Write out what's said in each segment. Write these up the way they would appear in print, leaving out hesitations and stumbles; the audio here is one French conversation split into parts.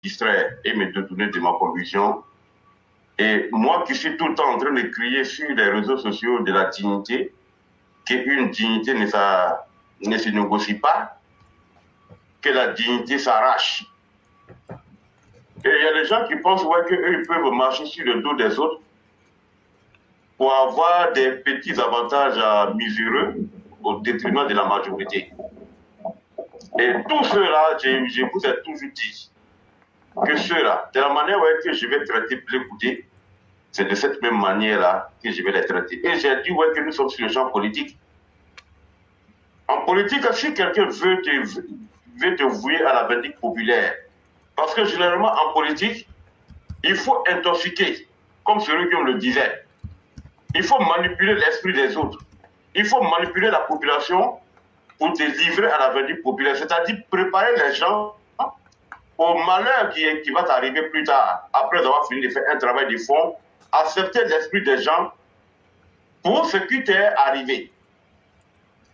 distraire et me détourner de ma conviction. Et moi qui suis tout le temps en train de crier sur les réseaux sociaux de la dignité, qu'une dignité ne se négocie pas, que la dignité s'arrache. Et il y a des gens qui pensent ouais, qu'eux peuvent marcher sur le dos des autres pour avoir des petits avantages mesureux au détriment de la majorité. Et tout cela, je vous ai toujours dit que ceux-là, de la manière ouais, que je vais traiter Blé Goudé, c'est de cette même manière-là que je vais les traiter. Et j'ai dit ouais, que nous sommes sur le champ politique. En politique, si quelqu'un veut te vouer à la vindicte populaire, parce que généralement en politique, il faut intoxiquer, comme celui qui le disait. Il faut manipuler l'esprit des autres. Il faut manipuler la population pour te livrer à la vindicte populaire, c'est-à-dire préparer les gens au malheur qui va t'arriver plus tard, après avoir fini de faire un travail de fond, accepter l'esprit des gens pour ce qui t'est arrivé.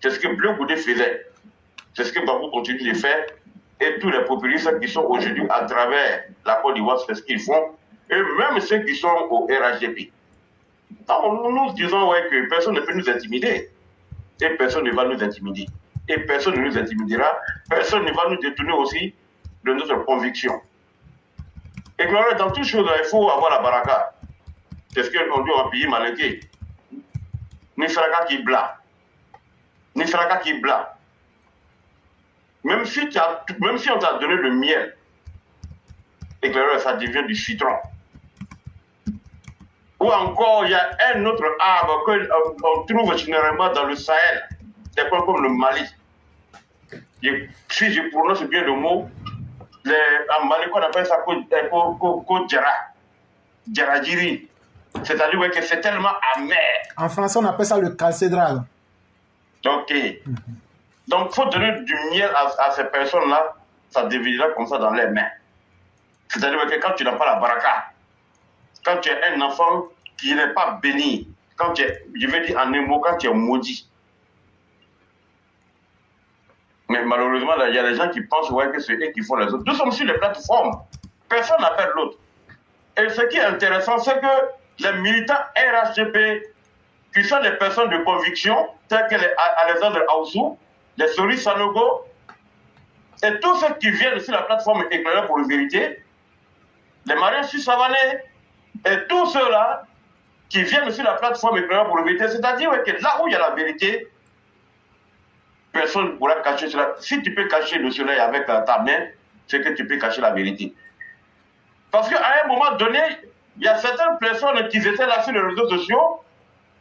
C'est ce que Blé Goudé faisait. C'est ce que Babou continue de faire. Et tous les populistes qui sont aujourd'hui à travers la Côte d'Ivoire, c'est ce qu'ils font. Et même ceux qui sont au RHDP. Donc, nous disons ouais, que personne ne peut nous intimider. Et personne ne va nous intimider. Et personne ne nous intimidera. Personne ne va nous détourner aussi de notre conviction. Et dans toutes choses, il faut avoir la baraka. C'est ce qu'on dit en pays malinqué. Nisraka qui bla. Nisraka qui bla. Même si on t'a donné le miel, éclaireur, ça devient du citron. Ou encore, il y a un autre arbre qu'on trouve généralement dans le Sahel, des coins comme le Mali. Si je prononce bien le mot, en Mali, on appelle ça Djaradjiri. C'est-à-dire ouais, que c'est tellement amer. En français, on appelle ça le calcédral. Ok. Donc, il faut donner du miel à ces personnes-là, ça deviendra comme ça dans les mains. C'est-à-dire que quand tu n'as pas la baraka, quand tu es un enfant qui n'est pas béni, quand tu es, je vais dire en un mot, quand tu es maudit. Mais malheureusement, il y a des gens qui pensent ouais, que c'est eux qui font les autres. Nous sommes sur les plateformes. Personne n'appelle l'autre. Et ce qui est intéressant, c'est que les militants RHDP, qui sont des personnes de conviction, telles que les Alexandre Aoussou, les Sori Sanogo, et tous ceux qui viennent sur la plateforme éclairée pour la vérité, les Mariens Savané, et tous ceux-là qui viennent sur la plateforme éclairée pour la vérité, c'est-à-dire que là où il y a la vérité, personne ne pourra cacher cela. Si tu peux cacher le soleil avec ta main, c'est que tu peux cacher la vérité. Parce qu'à un moment donné, il y a certaines personnes qui étaient là sur les réseaux sociaux,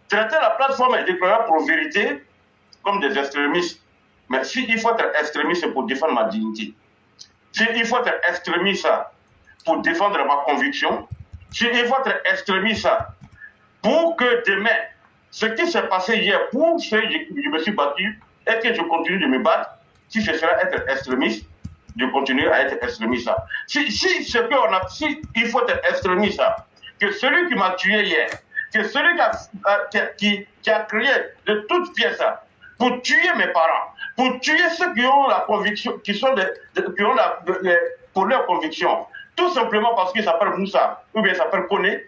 traitaient la plateforme éclairée pour la vérité comme des extrémistes. Mais s'il faut être extrémiste pour défendre ma dignité, s'il faut être extrémiste pour défendre ma conviction, s'il faut être extrémiste pour que demain, ce qui s'est passé hier, pour ce que je me suis battu et que je continue de me battre, si ce sera être extrémiste, de continuer à être extrémiste. Si il faut être extrémiste, que celui qui m'a tué hier, que celui qui a créé de toutes pièces pour tuer mes parents, pour tuer ceux qui ont la conviction, qui ont pour leur conviction, tout simplement parce qu'il s'appelle Moussa ou bien il s'appelle Koné,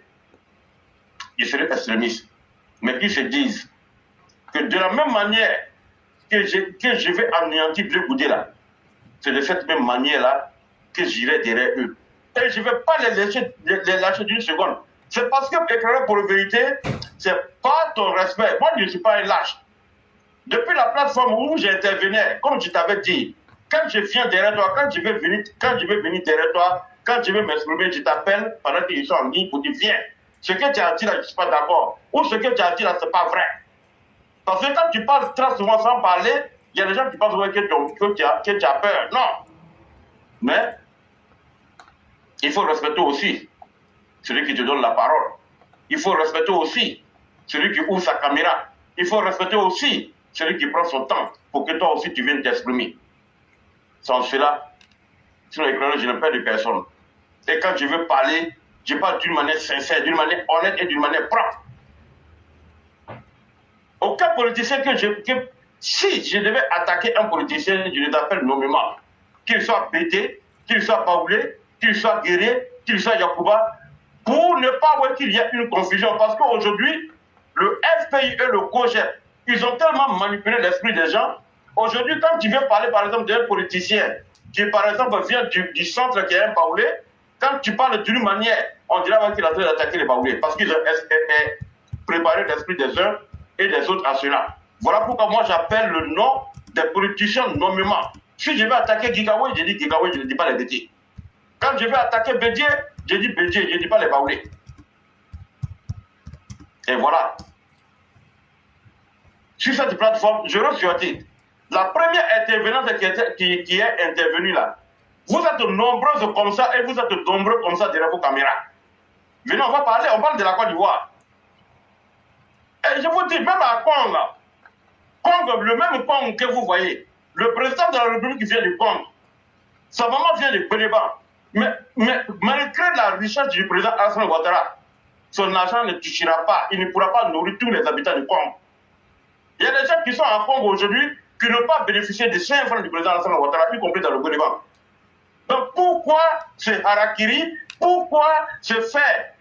ils seraient extrémistes. Mais qu'ils se disent que de la même manière que je vais anéantir Blé Goudé là, c'est de cette même manière-là que j'irai derrière eux. Et je ne vais pas les lâcher d'une seconde. C'est parce que éclairer pour la vérité, ce n'est pas ton respect. Moi, je ne suis pas un lâche. Depuis la plateforme où j'intervenais, comme je t'avais dit, quand je viens derrière toi, quand je vais venir derrière toi, quand je vais m'exprimer, je t'appelle pendant qu'ils sont en ligne pour dire viens. Ce que tu as dit là, je ne suis pas d'accord. Ou ce que tu as dit là, ce n'est pas vrai. Parce que quand tu parles très souvent sans parler, il y a des gens qui pensent que tu as peur. Non. Mais il faut respecter aussi celui qui te donne la parole. Il faut respecter aussi celui qui ouvre sa caméra. Il faut respecter aussi celui qui prend son temps pour que toi aussi tu viennes t'exprimer. Sans cela, sinon je n'ai pas de personne. Et quand je veux parler, je parle d'une manière sincère, d'une manière honnête et d'une manière propre. Aucun politicien si je devais attaquer un politicien, je les appelle nommément. Qu'il soit pété, qu'il soit baoulé, qu'il soit Guéré, qu'il soit Yacouba, pour ne pas voir qu'il y ait une confusion. Parce qu'aujourd'hui, le FPI et le COGEP, ils ont tellement manipulé l'esprit des gens. Aujourd'hui, quand tu viens parler, par exemple, d'un politicien qui, par exemple, vient du centre qui est un Baoulé, quand tu parles d'une manière, on dirait qu'il est en train d'attaquer les Baoulés, parce qu'ils ont préparé l'esprit des uns et des autres à cela. Voilà pourquoi moi j'appelle le nom des politiciens nommément. Si je vais attaquer Gigawa, je dis Gigawa, je ne dis pas les Bédié. Quand je vais attaquer Bédié, je dis Bédié, je ne dis pas les Baoulés. Et voilà. Sur cette plateforme, je reste sur titre. La première intervenante qui est intervenue là, vous êtes nombreuses comme ça et vous êtes nombreux comme ça derrière vos caméras. Venez, on va parler, on parle de la Côte d'Ivoire. Et je vous dis, même à Congo, le même Congo que vous voyez, le président de la République vient du Congo, sa maman vient du Bénéban. Mais malgré la richesse du président Alassane Ouattara, son argent ne touchera pas, il ne pourra pas nourrir tous les habitants du Congo. Il y a des gens qui sont en Congo aujourd'hui qui n'ont pas bénéficié des 5 francs du président Alassane Ouattara, y compris dans le Bénéban. Donc pourquoi ce harakiri, pourquoi se faire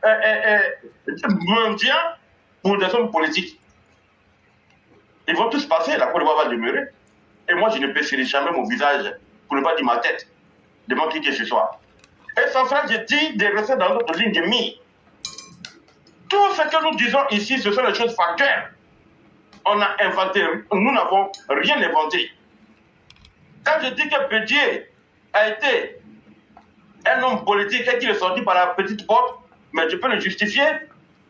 mendiant pour des hommes politiques? Ils vont tous passer, la Côte d'Ivoire va demeurer. Et moi, je ne baisserai jamais mon visage, pour ne pas dire ma tête, de mon qui que ce soit. Et sans ça, je dis de rester dans notre ligne de mire. Tout ce que nous disons ici, ce sont des choses factuelles. On a inventé, nous n'avons rien inventé. Quand je dis que Bédié a été un homme politique et qu'il est sorti par la petite porte, mais je peux le justifier,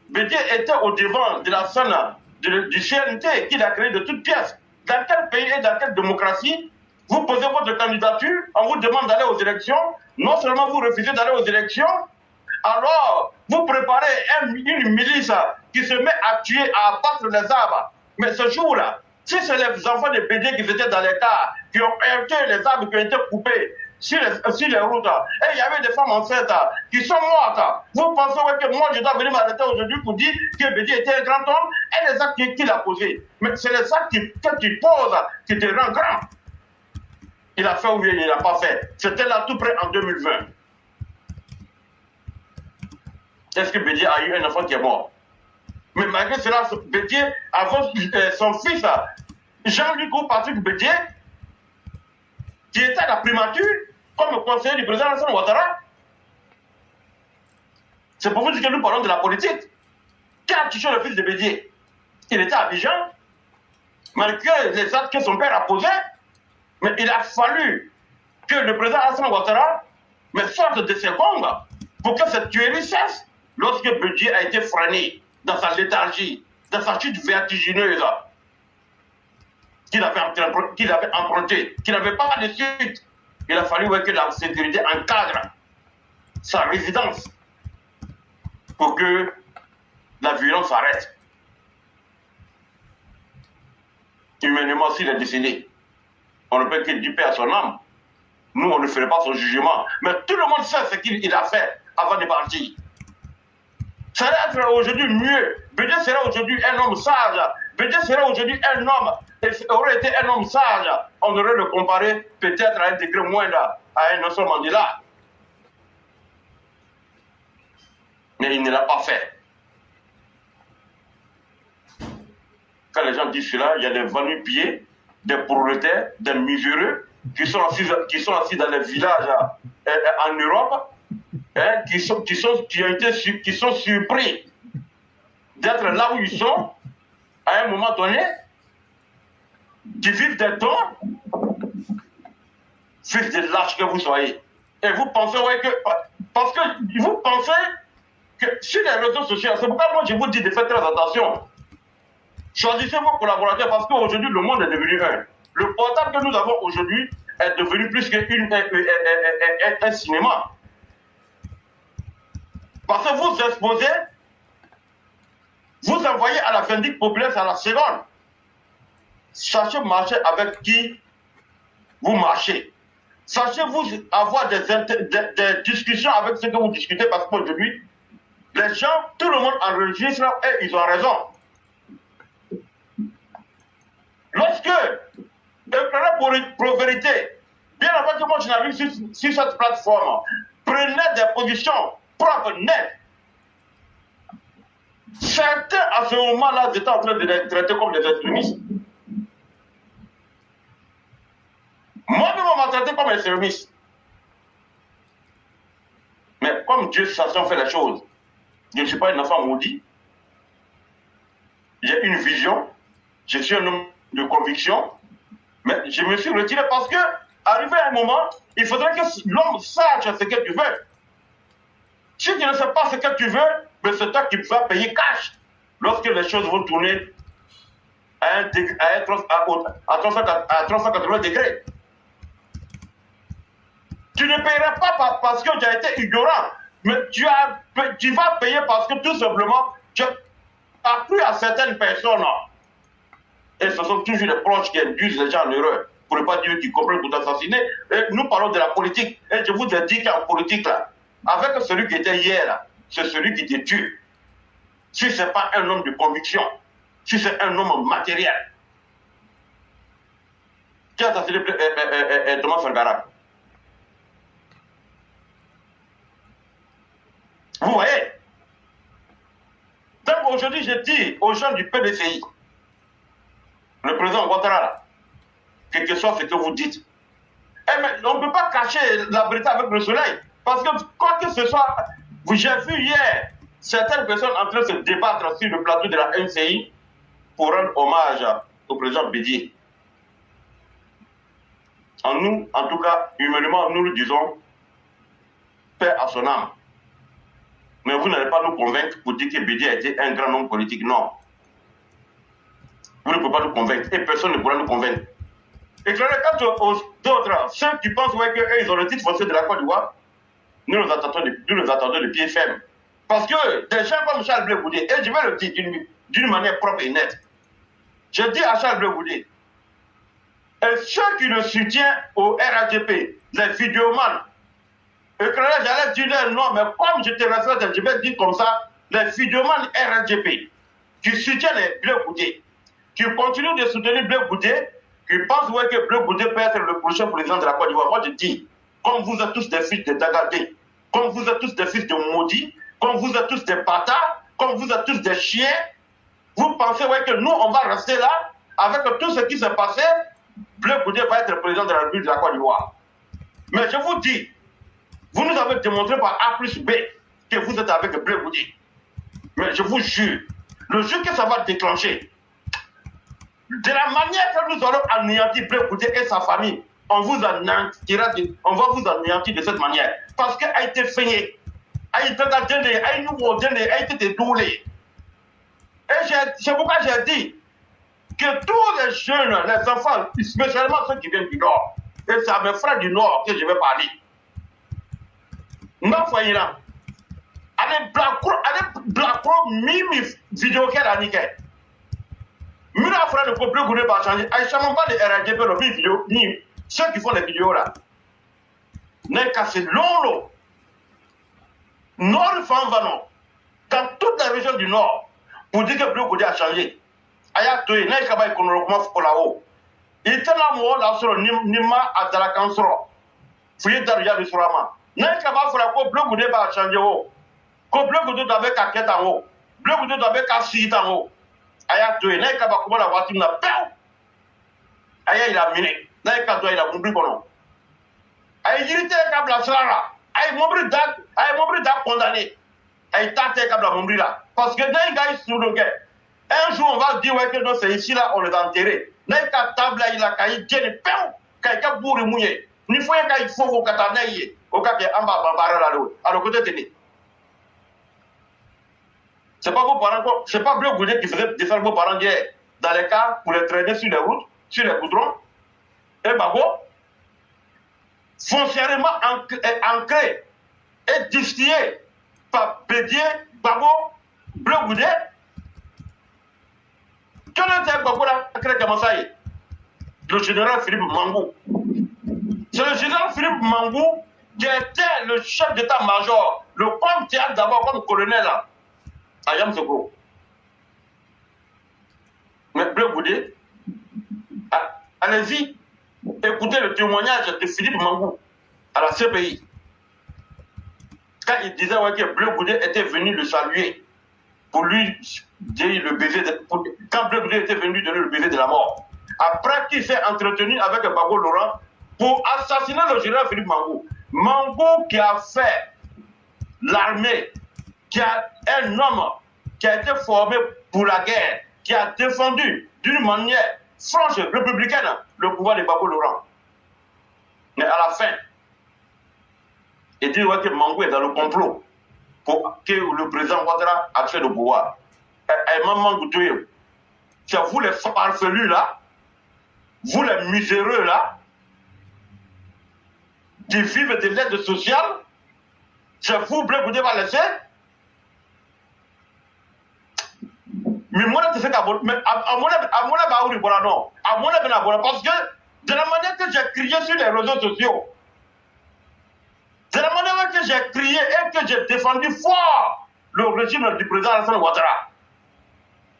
Bédié était au devant de la scène du CNT qu'il a créé de toutes pièces. Dans quel pays et dans quelle démocratie vous posez votre candidature, on vous demande d'aller aux élections, non seulement vous refusez d'aller aux élections, alors vous préparez une milice qui se met à tuer, à abattre les arbres. Mais ce jour-là, si c'est les enfants de Bédié qui étaient dans les cas, qui ont heurté les arbres qui ont été coupés sur les routes, et il y avait des femmes enceintes qui sont mortes, vous pensez que moi je dois venir m'arrêter aujourd'hui pour dire que Bédié était un grand homme et les actes qu'il a posés. Mais c'est les actes que tu poses qui te rendent grand. Il a fait ou bien il n'a pas fait. C'était là tout près en 2020. Est-ce que Bédié a eu un enfant qui est mort? Mais malgré cela, Bédié, avant son fils, Jean-Luc ou Patrick Bédié, qui était à la primature, comme conseiller du président Alassane Ouattara. C'est pour vous dire que nous parlons de la politique. Qui a touché le fils de Bédié? Il était à Abidjan, malgré les actes que son père a posés, mais il a fallu que le président Alassane Ouattara sorte de ses gongs pour que cette tuerie cesse lorsque Bédié a été freiné dans sa léthargie, dans sa chute vertigineuse qu'il avait empruntée, qu'il n'avait pas de suite. Il a fallu que la sécurité encadre sa résidence pour que la violence s'arrête. Humainement, s'il est décédé, on ne peut que dire paix à son âme. Nous, on ne ferait pas son jugement. Mais tout le monde sait ce qu'il a fait avant de partir. Ça va être aujourd'hui mieux. Bédié sera aujourd'hui un homme sage. Bédié sera aujourd'hui un homme, et aurait été un homme sage. On aurait le comparé peut-être à un degré moindre à un Nelson Mandela. Mais il ne l'a pas fait. Quand les gens disent cela, il y a des va-nu-pieds, des prolétaires, des miséreux qui sont assis dans les villages en Europe, qui sont surpris d'être là où ils sont à un moment donné, qui vivent des temps, fils de lâche que vous soyez. Et vous pensez parce que vous pensez que sur les réseaux sociaux, c'est pourquoi moi je vous dis de faire très attention. Choisissez vos collaborateurs parce qu'aujourd'hui le monde est devenu un. Le portable que nous avons aujourd'hui est devenu plus qu'un cinéma. Parce que vous exposez, vous envoyez à la vindicte populaire à la seconde. Sachez marcher avec qui vous marchez. Sachez vous avoir des discussions avec ceux que vous discutez parce qu'aujourd'hui, les gens, tout le monde enregistre et ils ont raison. Lorsque, pour vérité, bien avant que moi je n'arrive sur cette plateforme, prenaient des positions propres, nettes. Certains, à ce moment-là, étaient en train de les traiter comme des extrémistes. Moi-même, on m'a traité comme extrémiste. Mais comme Dieu fait les choses, je ne suis pas un enfant maudit. J'ai une vision, je suis un homme de conviction, mais je me suis retiré parce que, arrivé à un moment, il faudrait que l'homme sache ce que tu veux. Si tu ne sais pas ce que tu veux, mais c'est toi qui vas payer cash lorsque les choses vont tourner à 380 degrés. Tu ne paieras pas parce que tu as été ignorant, mais tu vas payer parce que tout simplement, tu as cru à certaines personnes. Et ce sont toujours les proches qui induisent les gens en erreur, pour ne pas dire qu'ils comprennent pour t'assassiner. Nous parlons de la politique. Et je vous ai dit qu'en politique, là, avec celui qui était hier, là, c'est celui qui te tue. Si ce n'est pas un homme de conviction, si c'est un homme matériel. Qui a assassiné Thomas Sankara? Vous voyez? Donc aujourd'hui, je dis aux gens du PDCI, le président Ouattara, quelque chose ce que vous dites. Mais on ne peut pas cacher la vérité avec le soleil. Parce que quoi que ce soit, j'ai vu hier certaines personnes en train de se débattre sur le plateau de la NCI pour rendre hommage au président Bédié. En tout cas, humainement, nous le disons, paix à son âme. Mais vous n'allez pas nous convaincre pour dire que Bédié a été un grand homme politique. Non. Vous ne pouvez pas nous convaincre et personne ne pourra nous convaincre. Et quant aux autres, ceux qui pensent ouais, qu'ils ont le titre foncier de la Côte d'Ivoire, nous les attendons de pied ferme. Parce que des gens comme Charles Blé Goudé, et je vais le dire d'une manière propre et nette, je dis à Charles Blé Goudé, et ceux qui le soutiennent au RAGP, les vidéomans, et que là j'allais dire leur nom, mais comme je te respecte, je vais dire comme ça, les vidéomans RAGP, qui soutiennent les Blé Goudé, qui continuent de soutenir Blé Goudé, qui pensent ouais, que Blé Goudé peut être le prochain président de la Côte d'Ivoire. Moi je dis, comme vous êtes tous des fils de Dagadé, comme vous êtes tous des fils de maudits, comme vous êtes tous des bâtards, comme vous êtes tous des chiens, vous pensez ouais, que nous, on va rester là, avec tout ce qui s'est passé, Blé Goudé va être le président de la République de la Côte d'Ivoire. Mais je vous dis, vous nous avez démontré par A plus B que vous êtes avec Blé Goudé. Mais je vous jure, le jour que ça va déclencher, de la manière que nous allons anéantir Blé Goudé et sa famille, on va vous anéantir de cette manière. Parce qu'elle a été feignée, elle a été gardée, elle a été dédoulée. Et c'est pourquoi j'ai dit que tous les jeunes, les enfants, spécialement ceux qui viennent du Nord, et c'est à mes frères du Nord que je vais parler. Non, voyez là. Allez, Blacro, Mimi, vidéo qu'elle a niqué. Mira frère de Blé Goudé va changer. Je ne sais même pas les RAGP, les vidéos, ni ceux qui font les vidéos là. N'est qu'à ce long. Nord Fanvano, dans toute la région du Nord, pour dire que Blé Goudé a changé. Aya Toye, n'est qu'à pas économiquement pour là-haut. Il était là, moi, là, sur Nima à Dalakansoro. Fouillez dans le yard de Surama. N'est qu'à pas faire que Blé Goudé va changer. Que Blé Goudé doit avec Aket en haut. Blé Goudé doit avec Assit en haut. Aya Toye, n'est qu'à pas comment la voiture n'a pas. Aya, il a miné. N'est qu'à toi, il a compris qu'on a. Aya, il était comme la Slara. Aya, mon bris d'a condamné. Aya, t'as comme la mon bris là. Parce que dans les gars, sur le gars. Un jour, on va dire ouais, que c'est ici, là, on les a enterrés. Là, table, il a caillé, il a quelqu'un pour mouiller. Il faut qu'il faut au Katanaï, au cas en bas, à le côté de lui. C'est pas vos parents, c'est pas Blé Goudé qui faisait descendre vos parents hier, dans les cas pour les traîner sur les routes, sur les goudrons. Et Babo, foncièrement ancré et distillé par Bédié, Babo, Blé Goudé. Le général Philippe Mangou. C'est le général Philippe Mangou qui était le chef d'état-major, le homme théâtre d'abord comme colonel à Yamsoko. Mais Blé Goudé, allez-y, écoutez le témoignage de Philippe Mangou à la CPI. quand il disait ouais, que Bleu Goudé était venu le saluer pour lui dire le baiser, quand Bleu Goudé était venu donner le baiser de la mort. Après qu'il s'est entretenu avec Gbagbo Laurent pour assassiner le général Philippe Mangou. Mangou qui a fait l'armée, qui a un homme qui a été formé pour la guerre, qui a défendu d'une manière franche, républicaine, le pouvoir de Gbagbo Laurent. Mais à la fin, il dit ouais, que Mangou est dans le complot pour que le président Ouattara accède au pouvoir. C'est vous les farfelus là, vous les miséreux là, qui vivent de l'aide sociale, c'est vous, Bleu Goudé va laisser. Mais moi, je sais qu'à mon avis, parce que de la manière que j'ai crié sur les réseaux sociaux, de la manière que j'ai crié et que j'ai défendu fort le régime du président Alassane Ouattara,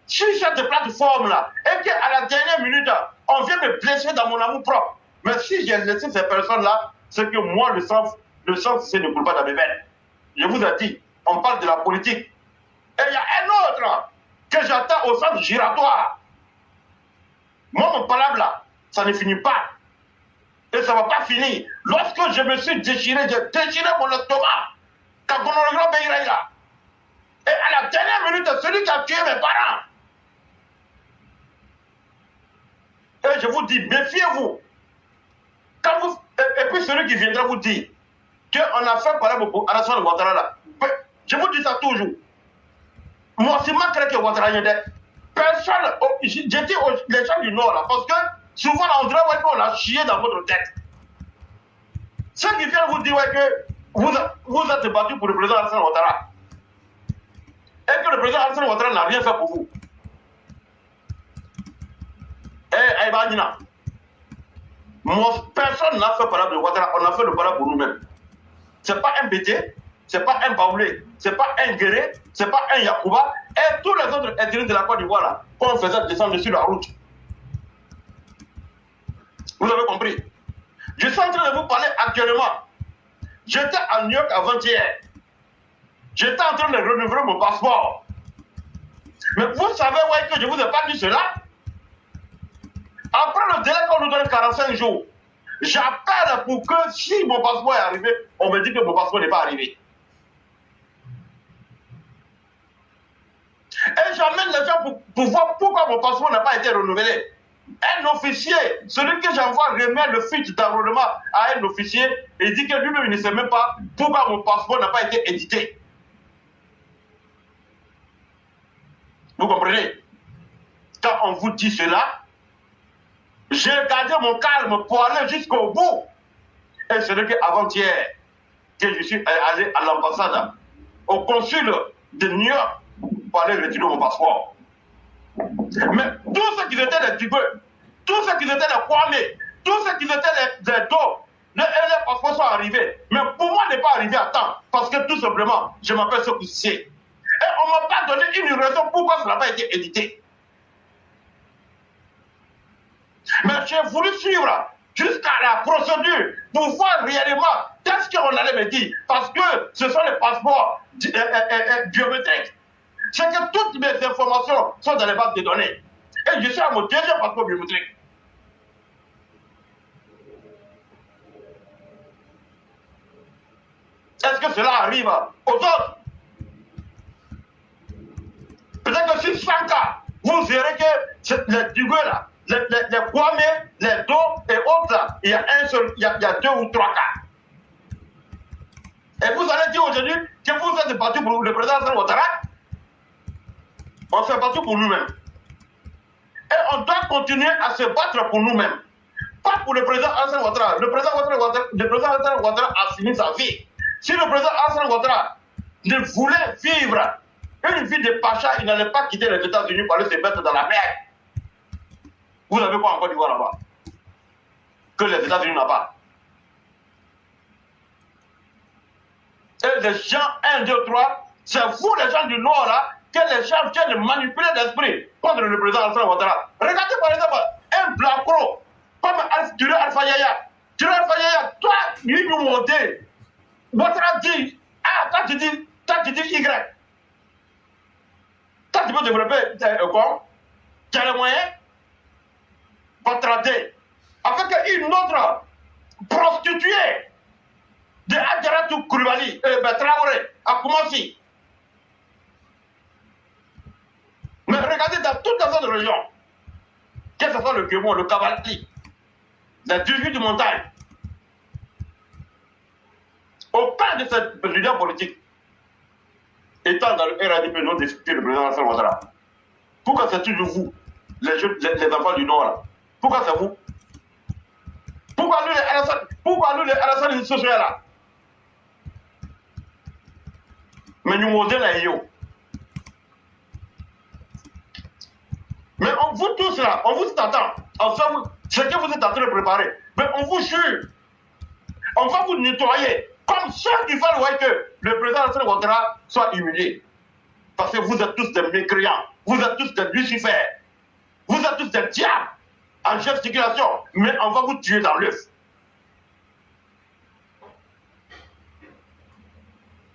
sur cette plateforme-là, et qu'à la dernière minute, on vient me blesser dans mon amour propre. Mais si j'ai laissé ces personnes-là, c'est que moi, le sang, c'est ne coule pas dans mes veines. Je vous ai dit, on parle de la politique. Et il y a un autre que j'attends au centre giratoire. Moi, mon palabre là, ça ne finit pas. Et ça ne va pas finir. Lorsque je me suis déchiré, j'ai déchiré mon estomac. Quand on a le grand pays là. Et à la dernière minute, celui qui a tué mes parents. Et je vous dis, méfiez-vous. Et puis celui qui viendra vous dire qu'on a fait parler pour Alassane Ouattara là. Je vous dis ça toujours. Moi, c'est ma crainte que Ouattara y ait. Personne, j'étais les gens du Nord là, parce que souvent on dirait ouais, qu'on a chié dans votre tête. Ceux qui viennent vous dire ouais, que vous êtes battu pour le président Alassane Ouattara. Et que le président Alassane Ouattara n'a rien fait pour vous. Eh, Aïbadina. Personne n'a fait parler de Ouattara, on a fait le parler pour nous-mêmes. C'est pas un BT, c'est pas un Baoulé, c'est pas un Guéré, c'est pas un Yakouba, et tous les autres intégrés de la Côte d'Ivoire là, qu'on faisait descendre sur la route. Vous avez compris? Je suis en train de vous parler actuellement. J'étais à New York avant-hier. J'étais en train de renouveler mon passeport. Mais vous savez ouais, que je vous ai pas dit cela? Après le délai qu'on nous donne 45 jours, j'appelle pour que si mon passeport est arrivé, on me dit que mon passeport n'est pas arrivé. Et j'amène les gens pour voir pourquoi mon passeport n'a pas été renouvelé. Un officier, celui que j'envoie remet le fiche d'enrôlement à un officier et dit que lui-même il ne sait même pas pourquoi mon passeport n'a pas été édité. Vous comprenez? Quand on vous dit cela, j'ai gardé mon calme pour aller jusqu'au bout. Et ce n'est qu'avant-hier que je suis allé à l'ambassade, au consul de New York, pour aller retirer mon passeport. Mais tous ceux qui étaient les Tibeux, tous ceux qui étaient les Kwame, tous ceux qui étaient les Do, les passeports sont arrivés. Mais pour moi, n'est pas arrivé à temps. Parce que tout simplement, je m'appelle Sokoussé. Et on ne m'a pas donné une raison pourquoi ça n'a pas été édité. Mais j'ai voulu suivre jusqu'à la procédure pour voir réellement qu'est-ce qu'on allait me dire. Parce que ce sont les passeports biométriques. C'est que toutes mes informations sont dans les bases de données. Et je suis à mon deuxième passeport biométrique. Est-ce que cela arrive aux autres? Peut-être que sur 100 cas, vous verrez que les Dugueux là, les Kwame, les Do et autres là, il y a un seul, il y a 2 ou 3 cas. Et vous allez dire aujourd'hui que vous êtes battu pour le président Alassane Ouattara. On s'est battu pour nous-mêmes. Et on doit continuer à se battre pour nous-mêmes. Pas pour le président Alassane Ouattara. Le président Alassane Ouattara a fini sa vie. Si le président Alassane Ouattara ne voulait vivre une vie de pacha, il n'allait pas quitter les États-Unis pour aller se mettre dans la mer. Vous avez quoi en Côte d'Ivoire là-bas? Que les États-Unis n'ont pas. Et les gens 1, 2, 3, c'est vous les gens du Nord là, que les gens viennent manipuler l'esprit contre le président Alassane Ouattara. Regardez par exemple un Blacro comme Ture Alpha Yaya. Ture Alpha Yaya, toi, lui nous monter. Ouattara dit, Toi, tu dis Y. Toi, tu peux développer quoi? Tu as les moyens pour traiter avec une autre prostituée de Adjaratou Koulibaly, Traoré, à Koumassi. Mais regardez dans toutes les autres régions, que ce soit le Kémon, le Kabali, les 18 du montagne, aucun de ces leaders politiques étant dans le RADP non discuté le président Alassane Ouattara. Pourquoi c'est toujours vous, les enfants du Nord là? Pourquoi c'est vous? Pourquoi nous les Alassane sociaux là? Mais nous modèles là, yo. Mais on vous tous là, on vous attend. Ensemble, ce que vous êtes en train de préparer. Mais on vous jure, on va vous nettoyer. Comme ceux qui veulent voir que le président Alassane Ouattara soit humilié. Parce que vous êtes tous des mécréants, vous êtes tous des lucifères, vous êtes tous des diables en gesticulation, mais on va vous tuer dans l'œuf.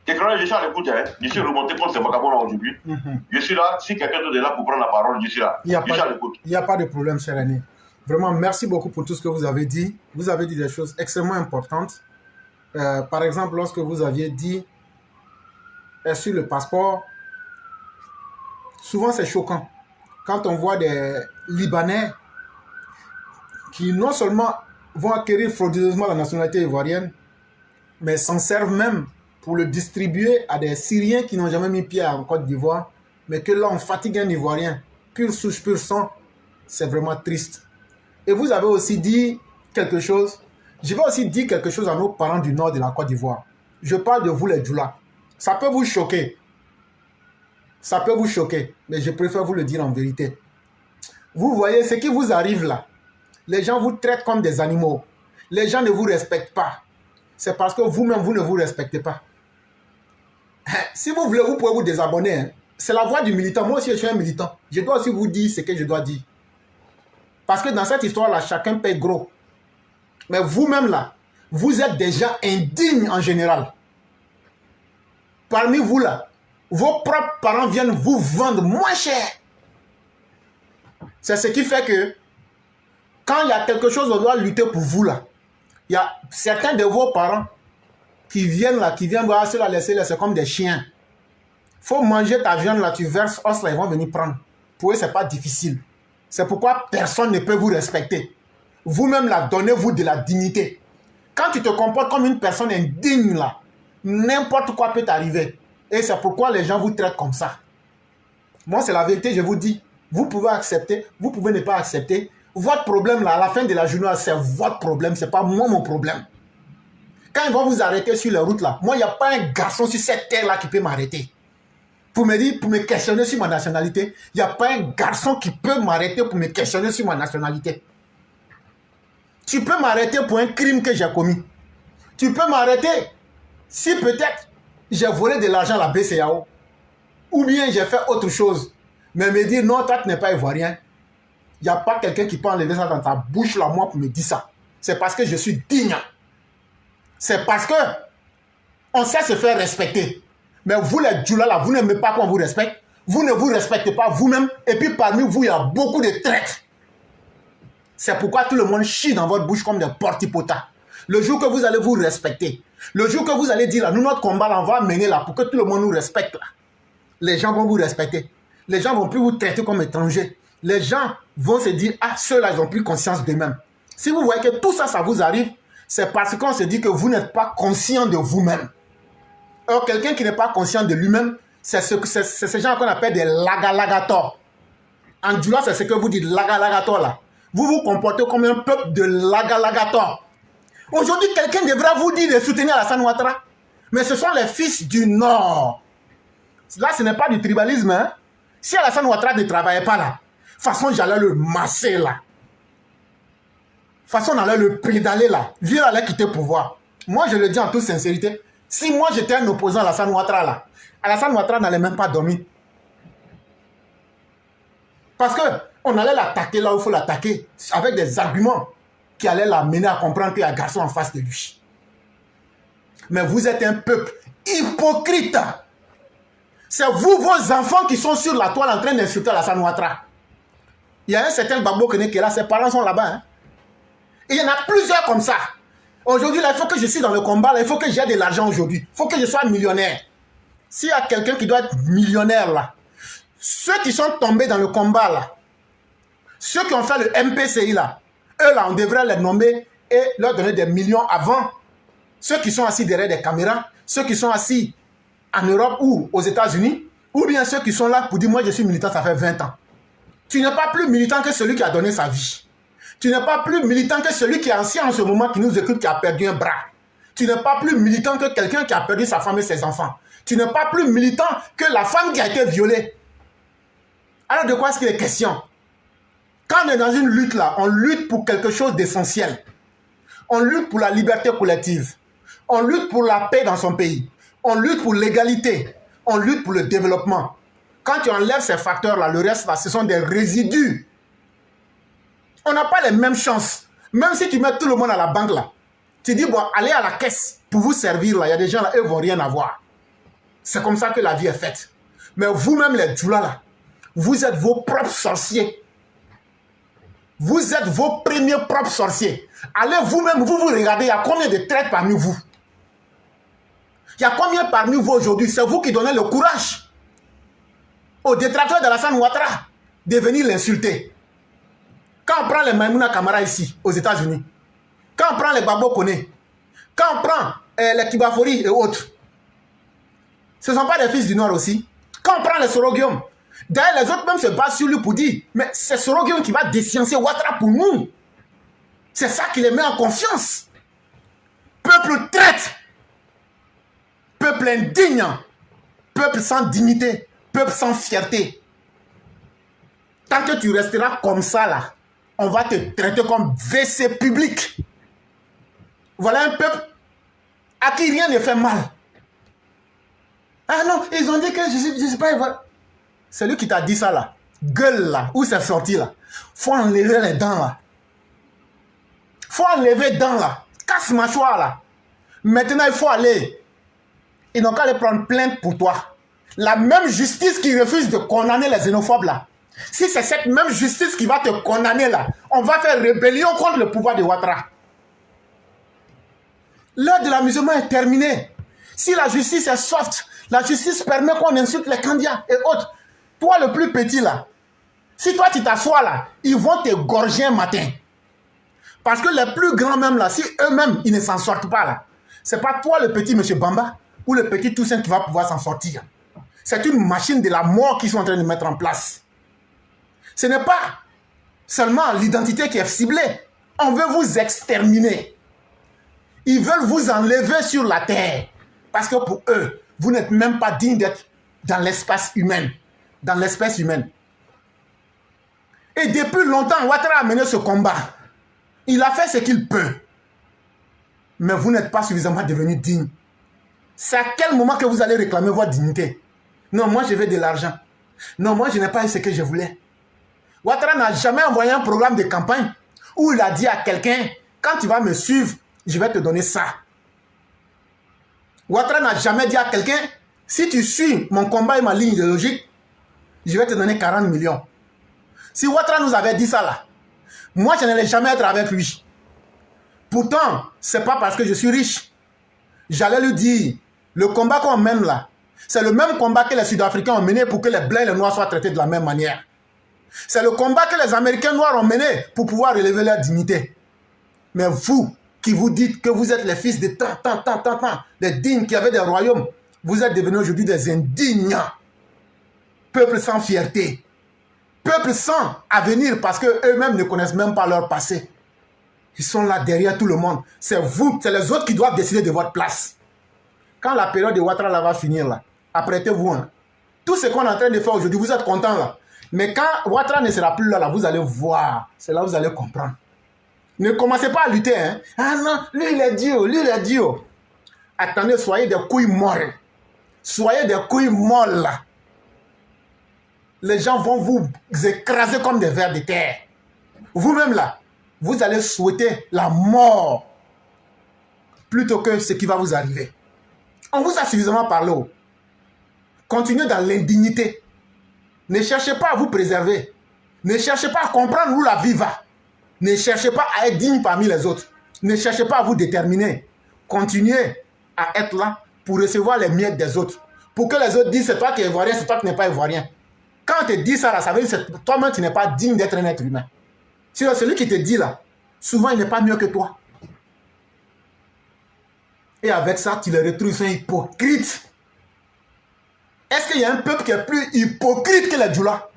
Et quand je suis à l'écoute, je suis remonté contre ce vagabond aujourd'hui. Je suis là, si quelqu'un d'autre est là pour prendre la parole, je suis là. Je suis à l'écoute. Il n'y a pas de problème, cher ami. Vraiment, merci beaucoup pour tout ce que vous avez dit. Vous avez dit des choses extrêmement importantes. Par exemple, lorsque vous aviez dit sur le passeport, souvent c'est choquant. Quand on voit des Libanais qui non seulement vont acquérir frauduleusement la nationalité ivoirienne, mais s'en servent même pour le distribuer à des Syriens qui n'ont jamais mis pied en Côte d'Ivoire, mais que là on fatigue un Ivoirien, pur souche, pur sang, c'est vraiment triste. Et vous avez aussi dit quelque chose, je vais aussi dire quelque chose à nos parents du nord de la Côte d'Ivoire. Je parle de vous les Djoula. Ça peut vous choquer. Ça peut vous choquer, mais je préfère vous le dire en vérité. Vous voyez ce qui vous arrive là. Les gens vous traitent comme des animaux. Les gens ne vous respectent pas. C'est parce que vous-même, vous ne vous respectez pas. Si vous voulez, vous pouvez vous désabonner. Hein. C'est la voix du militant. Moi aussi, je suis un militant. Je dois aussi vous dire ce que je dois dire. Parce que dans cette histoire-là, chacun paye gros. Mais vous-même là, vous êtes des gens indignes en général. Parmi vous là, vos propres parents viennent vous vendre moins cher. C'est ce qui fait que quand il y a quelque chose, on doit lutter pour vous là. Il y a certains de vos parents qui viennent là, qui viennent voir cela, laisser là, c'est comme des chiens. Faut manger ta viande là, tu verses os là, ils vont venir prendre. Pour eux, c'est pas difficile. C'est pourquoi personne ne peut vous respecter. Vous-même là, donnez-vous de la dignité. Quand tu te comportes comme une personne indigne là, n'importe quoi peut t'arriver. Et c'est pourquoi les gens vous traitent comme ça. Moi, c'est la vérité, je vous dis. Vous pouvez accepter, vous pouvez ne pas accepter. Votre problème, là, à la fin de la journée, c'est votre problème, c'est pas moi mon problème. Quand ils vont vous arrêter sur les routes, là, moi, il n'y a pas un garçon sur cette terre-là qui peut m'arrêter. Pour me dire, pour me questionner sur ma nationalité, il n'y a pas un garçon qui peut m'arrêter pour me questionner sur ma nationalité. Tu peux m'arrêter pour un crime que j'ai commis. Tu peux m'arrêter si peut-être j'ai volé de l'argent à la BCAO. Ou bien j'ai fait autre chose. Mais me dire, non, toi, tu n'es pas ivoirien. Il n'y a pas quelqu'un qui peut enlever ça dans ta bouche, là, moi, pour me dire ça. C'est parce que je suis digne. C'est parce que on sait se faire respecter. Mais vous, les Djoula, là, vous n'aimez pas qu'on vous respecte. Vous ne vous respectez pas vous-même. Et puis, parmi vous, il y a beaucoup de traîtres. C'est pourquoi tout le monde chie dans votre bouche comme des portipotas. Le jour que vous allez vous respecter, le jour que vous allez dire, là, nous, notre combat, là, on va mener là, pour que tout le monde nous respecte, là. Les gens vont vous respecter. Les gens ne vont plus vous traiter comme étrangers. Les gens vont se dire, ah, ceux-là, ils n'ont plus conscience d'eux-mêmes. Si vous voyez que tout ça, ça vous arrive, c'est parce qu'on se dit que vous n'êtes pas conscient de vous-même. Alors, quelqu'un qui n'est pas conscient de lui-même, c'est ces gens qu'on appelle des lagalagator. En Djoula, c'est ce que vous dites, lagalagator, là. Vous vous comportez comme un peuple de lagalagator. Aujourd'hui, quelqu'un devrait vous dire de soutenir Alassane Ouattara. Mais ce sont les fils du Nord. Là, ce n'est pas du tribalisme, hein. Si Alassane Ouattara ne travaillait pas là, de toute façon, j'allais le masser là. De toute façon, on allait le pédaler là. Viens allait quitter le pouvoir. Moi, je le dis en toute sincérité. Si moi, j'étais un opposant à Alassane Ouattara là, Alassane Ouattara n'allait même pas dormir. Parce qu'on allait l'attaquer là où il faut l'attaquer, avec des arguments qui allaient l'amener à comprendre qu'il y a un garçon en face de lui. Mais vous êtes un peuple Hypocrite. C'est vous, vos enfants qui sont sur la toile en train d'insulter Alassane Ouattara. Il y a un certain Gbagbo Kone qui est là, ses parents sont là-bas. Hein. Et il y en a plusieurs comme ça. Aujourd'hui, il faut que je suis dans le combat, là, il faut que j'ai de l'argent aujourd'hui. Il faut que je sois millionnaire. S'il y a quelqu'un qui doit être millionnaire, là, ceux qui sont tombés dans le combat, là, ceux qui ont fait le MPCI, là, eux, là, on devrait les nommer et leur donner des millions avant. Ceux qui sont assis derrière des caméras, ceux qui sont assis en Europe ou aux États-Unis, ou bien ceux qui sont là pour dire, moi, je suis militant, ça fait 20 ans. Tu n'es pas plus militant que celui qui a donné sa vie. Tu n'es pas plus militant que celui qui est ancien en ce moment, qui nous écoute, qui a perdu un bras. Tu n'es pas plus militant que quelqu'un qui a perdu sa femme et ses enfants. Tu n'es pas plus militant que la femme qui a été violée. Alors de quoi est-ce qu'il est question? Quand on est dans une lutte là, on lutte pour quelque chose d'essentiel. On lutte pour la liberté collective. On lutte pour la paix dans son pays. On lutte pour l'égalité. On lutte pour le développement. Quand tu enlèves ces facteurs-là, le reste, là, ce sont des résidus. On n'a pas les mêmes chances. Même si tu mets tout le monde à la banque, là, tu dis, bon, allez à la caisse pour vous servir, là. Il y a des gens, là, eux, vont rien avoir. C'est comme ça que la vie est faite. Mais vous-même, les djoulas, là, vous êtes vos propres sorciers. Vous êtes vos premiers propres sorciers. Allez vous-même, vous regardez, il y a combien de traîtres parmi vous? Il y a combien parmi vous aujourd'hui? C'est vous qui donnez le courage aux détracteurs d'Alassane Ouattara de venir l'insulter. Quand on prend les Maïmouna Kamara ici, aux États-Unis, quand on prend les Gbagbo Kone, quand on prend les Kibafori et autres, ce ne sont pas des fils du Nord aussi. Quand on prend les Sorogium, d'ailleurs les autres même se basent sur lui pour dire, mais c'est Sorogium qui va déciencer Ouattara pour nous. C'est ça qui les met en confiance. Peuple traite, peuple indigne, peuple sans dignité, peuple sans fierté. Tant que tu resteras comme ça là, on va te traiter comme WC public. Voilà un peuple à qui rien ne fait mal. Ah non, ils ont dit que je sais pas. C'est lui qui t'a dit ça là. Gueule là, où c'est sorti là. Faut enlever les dents là. Faut enlever les dents là. Casse mâchoire là. Maintenant il faut aller. Ils n'ont qu'à aller prendre plainte pour toi. La même justice qui refuse de condamner les xénophobes là. Si c'est cette même justice qui va te condamner là, on va faire rébellion contre le pouvoir de Ouattara. L'heure de l'amusement est terminée. Si la justice est soft, la justice permet qu'on insulte les candidats et autres. Toi le plus petit là, si toi tu t'assois là, ils vont te gorger un matin. Parce que les plus grands même là, si eux-mêmes ils ne s'en sortent pas là, c'est pas toi le petit monsieur Bamba ou le petit Toussaint qui va pouvoir s'en sortir. C'est une machine de la mort qu'ils sont en train de mettre en place. Ce n'est pas seulement l'identité qui est ciblée. On veut vous exterminer. Ils veulent vous enlever sur la terre. Parce que pour eux, vous n'êtes même pas digne d'être dans l'espace humain. Dans l'espèce humaine. Et depuis longtemps, Ouattara a mené ce combat. Il a fait ce qu'il peut. Mais vous n'êtes pas suffisamment devenu digne. C'est à quel moment que vous allez réclamer votre dignité? Non, moi je veux de l'argent. Non, moi je n'ai pas eu ce que je voulais. Ouattara n'a jamais envoyé un programme de campagne où il a dit à quelqu'un, quand tu vas me suivre, je vais te donner ça. Ouattara n'a jamais dit à quelqu'un, si tu suis mon combat et ma ligne idéologique, je vais te donner 40 millions. Si Ouattara nous avait dit ça là, moi je n'allais jamais être avec lui. Pourtant, c'est pas parce que je suis riche. J'allais lui dire, le combat qu'on mène là, c'est le même combat que les Sud-Africains ont mené pour que les Blancs et les Noirs soient traités de la même manière. C'est le combat que les Américains noirs ont mené pour pouvoir élever leur dignité. Mais vous, qui vous dites que vous êtes les fils de tant, les dignes qui avaient des royaumes, vous êtes devenus aujourd'hui des indignes. Peuple sans fierté. Peuple sans avenir parce qu'eux-mêmes ne connaissent même pas leur passé. Ils sont là derrière tout le monde. C'est vous, c'est les autres qui doivent décider de votre place. Quand la période de Ouattara là va finir là, apprêtez-vous. Hein. Tout ce qu'on est en train de faire aujourd'hui, vous êtes contents là. Mais quand Ouattara ne sera plus là, vous allez voir. C'est là que vous allez comprendre. Ne commencez pas à lutter. Hein. Ah non, lui il est Dieu, lui il est Dieu. Attendez, soyez des couilles molles. Soyez des couilles molles là. Les gens vont vous écraser comme des vers de terre. Vous-même là, vous allez souhaiter la mort plutôt que ce qui va vous arriver. On vous a suffisamment parlé. Continuez dans l'indignité. Ne cherchez pas à vous préserver. Ne cherchez pas à comprendre où la vie va. Ne cherchez pas à être digne parmi les autres. Ne cherchez pas à vous déterminer. Continuez à être là pour recevoir les miettes des autres. Pour que les autres disent c'est toi qui es ivoirien, c'est toi qui n'es pas ivoirien. Quand on te dit ça, là, ça veut dire que toi-même tu n'es pas digne d'être un être humain. Sinon, celui qui te dit là, souvent il n'est pas mieux que toi. Et avec ça, tu les retrouves, ils sont hypocrites. Est-ce qu'il y a un peuple qui est plus hypocrite que les Djoula?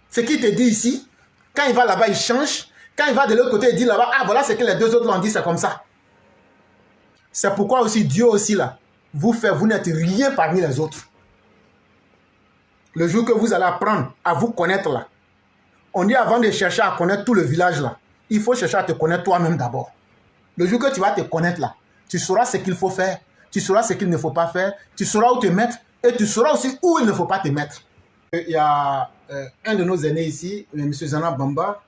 Ce qu'il te dit ici, quand il va là-bas, il change. Quand il va de l'autre côté, il dit là-bas, ah voilà ce que les deux autres l'ont dit, c'est comme ça. C'est pourquoi aussi Dieu aussi là, vous n'êtes rien parmi les autres. Le jour que vous allez apprendre à vous connaître là, on dit avant de chercher à connaître tout le village là, il faut chercher à te connaître toi-même d'abord. Le jour que tu vas te connaître là, tu sauras ce qu'il faut faire, tu sauras ce qu'il ne faut pas faire, tu sauras où te mettre et tu sauras aussi où il ne faut pas te mettre. Il y a un de nos aînés ici, M. Zana Bamba,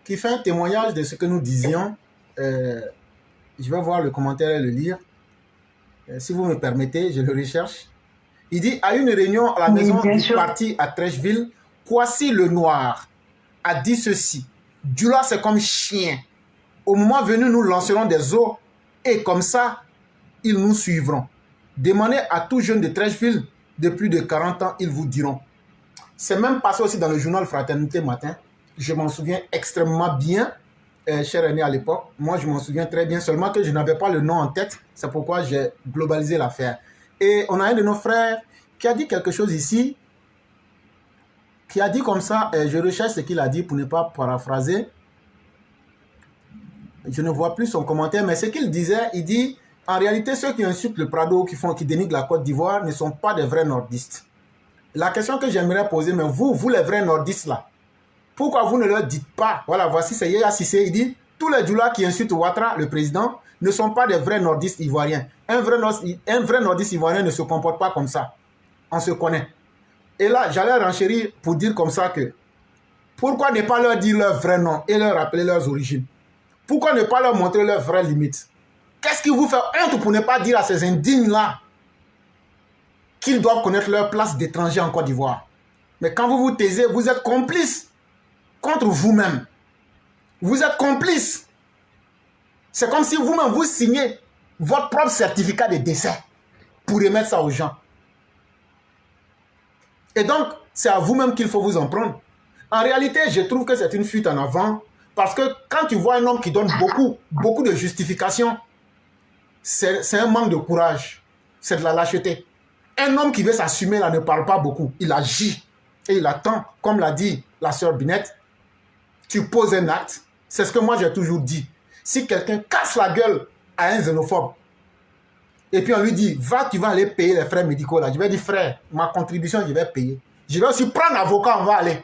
qui fait un témoignage de ce que nous disions. Je vais voir le commentaire et le lire. Si vous me permettez, je le recherche. Il dit, à une réunion à la maison du parti à Trècheville, Kwasi le Noir a dit ceci. Djoula, c'est comme chien. Au moment venu, nous lancerons des eaux et comme ça, ils nous suivront. Demandez à tout jeune de Trècheville de plus de 40 ans, ils vous diront. C'est même passé aussi dans le journal Fraternité Matin. Je m'en souviens extrêmement bien, cher aîné à l'époque. Moi, je m'en souviens très bien, seulement que je n'avais pas le nom en tête. C'est pourquoi j'ai globalisé l'affaire. Et on a un de nos frères qui a dit quelque chose ici, qui a dit comme ça, je recherche ce qu'il a dit pour ne pas paraphraser. Je ne vois plus son commentaire, mais ce qu'il disait, il dit, en réalité, ceux qui insultent le Prado, qui dénigrent la Côte d'Ivoire, ne sont pas des vrais nordistes. La question que j'aimerais poser, mais vous les vrais nordistes là, pourquoi vous ne leur dites pas, voilà, voici c'est Yaya Cissé, il dit, tous les Djoula qui insultent Ouattara, le président, ne sont pas des vrais nordistes ivoiriens. Un vrai nordiste ivoirien ne se comporte pas comme ça. On se connaît. Et là, j'allais renchérir pour dire comme ça que, pourquoi ne pas leur dire leur vrai nom et leur rappeler leurs origines? Pourquoi ne pas leur montrer leurs vraies limites? Qu'est-ce qui vous fait honte pour ne pas dire à ces indignes-là qu'ils doivent connaître leur place d'étranger en Côte d'Ivoire? Mais quand vous vous taisez, vous êtes complice contre vous-même. Vous êtes complice. C'est comme si vous-même vous signez votre propre certificat de décès pour remettre ça aux gens. Et donc, c'est à vous-même qu'il faut vous en prendre. En réalité, je trouve que c'est une fuite en avant parce que quand tu vois un homme qui donne beaucoup de justifications, c'est un manque de courage. C'est de la lâcheté. Un homme qui veut s'assumer là ne parle pas beaucoup. Il agit et il attend, comme l'a dit la sœur Binette, tu poses un acte. C'est ce que moi j'ai toujours dit. Si quelqu'un casse la gueule à un xénophobe, et puis on lui dit, tu vas aller payer les frais médicaux là. Je vais dire, frère, ma contribution, je vais payer. Je vais aussi prendre un avocat, on va aller.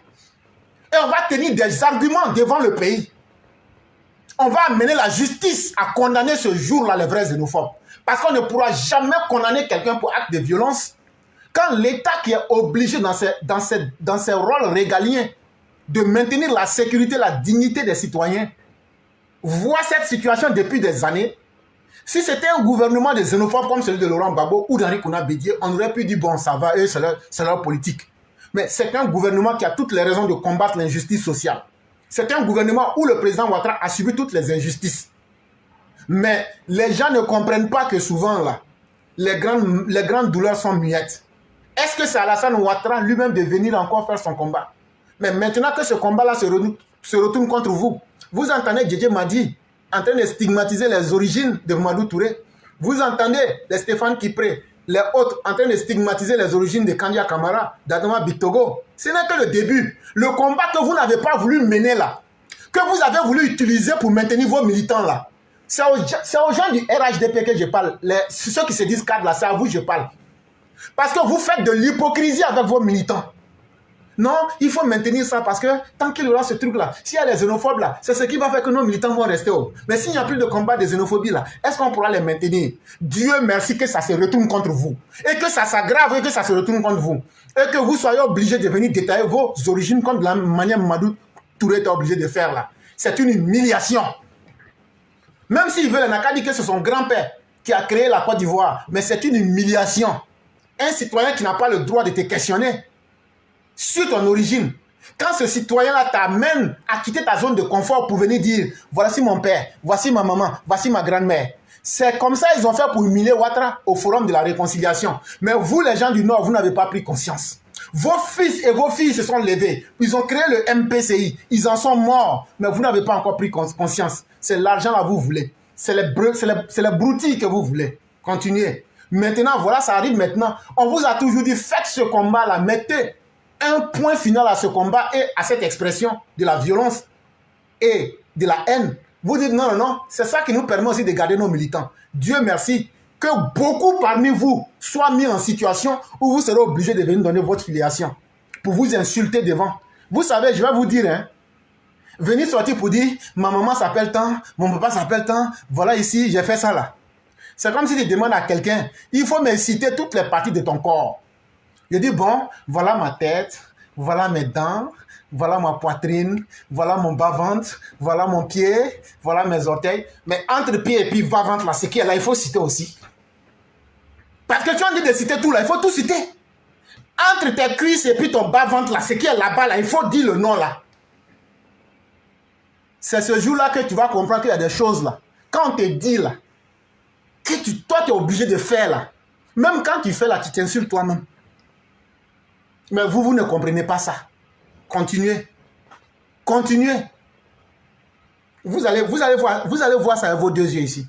Et on va tenir des arguments devant le pays. On va amener la justice à condamner ce jour-là les vrais xénophobes. Parce qu'on ne pourra jamais condamner quelqu'un pour acte de violence quand l'État qui est obligé dans ses rôles régaliens de maintenir la sécurité, la dignité des citoyens, voit cette situation depuis des années. Si c'était un gouvernement de xénophobes comme celui de Laurent Gbagbo ou d'Henri Kouna Bédié, on aurait pu dire, bon, ça va, eux, c'est leur politique. Mais c'est un gouvernement qui a toutes les raisons de combattre l'injustice sociale. C'est un gouvernement où le président Ouattara a subi toutes les injustices. Mais les gens ne comprennent pas que souvent, là, les grandes douleurs sont muettes. Est-ce que c'est Alassane Ouattara lui-même de venir encore faire son combat? Mais maintenant que ce combat-là se retourne contre vous, vous entendez Djedje Madi en train de stigmatiser les origines de Mamadou Touré. Vous entendez les Stéphane Kipré, les autres en train de stigmatiser les origines de Kandia Kamara, d'Adama Bitogo. Ce n'est que le début. Le combat que vous n'avez pas voulu mener là, que vous avez voulu utiliser pour maintenir vos militants là, c'est aux gens du RHDP que je parle. Ceux qui se disent cadres là, c'est à vous que je parle. Parce que vous faites de l'hypocrisie avec vos militants. Non, il faut maintenir ça parce que tant qu'il y aura ce truc-là, s'il y a les xénophobes là, c'est ce qui va faire que nos militants vont rester haut. Mais s'il n'y a plus de combat de xénophobie là, est-ce qu'on pourra les maintenir? Dieu merci que ça se retourne contre vous. Et que ça s'aggrave et que ça se retourne contre vous. Et que vous soyez obligés de venir détailler vos origines comme de la manière Mamadou Touré est obligé de faire là. C'est une humiliation. Même s'il veut, il n'a qu'à dire que c'est son grand-père qui a créé la Côte d'Ivoire. Mais c'est une humiliation. Un citoyen qui n'a pas le droit de te questionner sur ton origine. Quand ce citoyen-là t'amène à quitter ta zone de confort pour venir dire « Voici mon père, voici ma maman, voici ma grand-mère ». C'est comme ça qu'ils ont fait pour humilier Ouattara au Forum de la Réconciliation. Mais vous, les gens du Nord, vous n'avez pas pris conscience. Vos fils et vos filles se sont levés. Ils ont créé le MPCI. Ils en sont morts. Mais vous n'avez pas encore pris conscience. C'est l'argent que vous voulez. C'est les broutilles que vous voulez. Continuez. Maintenant, voilà, ça arrive maintenant. On vous a toujours dit, faites ce combat-là. Mettez un point final à ce combat et à cette expression de la violence et de la haine. Vous dites non, non, non. C'est ça qui nous permet aussi de garder nos militants. Dieu merci que beaucoup parmi vous soient mis en situation où vous serez obligés de venir donner votre filiation pour vous insulter devant. Vous savez, je vais vous dire, hein, venir sortir pour dire, ma maman s'appelle tant, mon papa s'appelle tant, voilà ici, j'ai fait ça là. C'est comme si tu demandes à quelqu'un, il faut me citer toutes les parties de ton corps. Je dis, bon, voilà ma tête, voilà mes dents, voilà ma poitrine, voilà mon bas-ventre, voilà mon pied, voilà mes orteils. Mais entre pied et puis bas-ventre, là, c'est qui est là, il faut citer aussi. Parce que tu as dit de citer tout là, il faut tout citer. Entre tes cuisses et puis ton bas-ventre, là, c'est qui est là-bas, là, il faut dire le nom là. C'est ce jour-là que tu vas comprendre qu'il y a des choses là. Quand on te dit là, que toi tu es obligé de faire là. Même quand tu fais là, tu t'insultes toi-même. Mais vous ne comprenez pas ça. Continuez. Continuez. Vous allez voir ça avec vos deux yeux ici.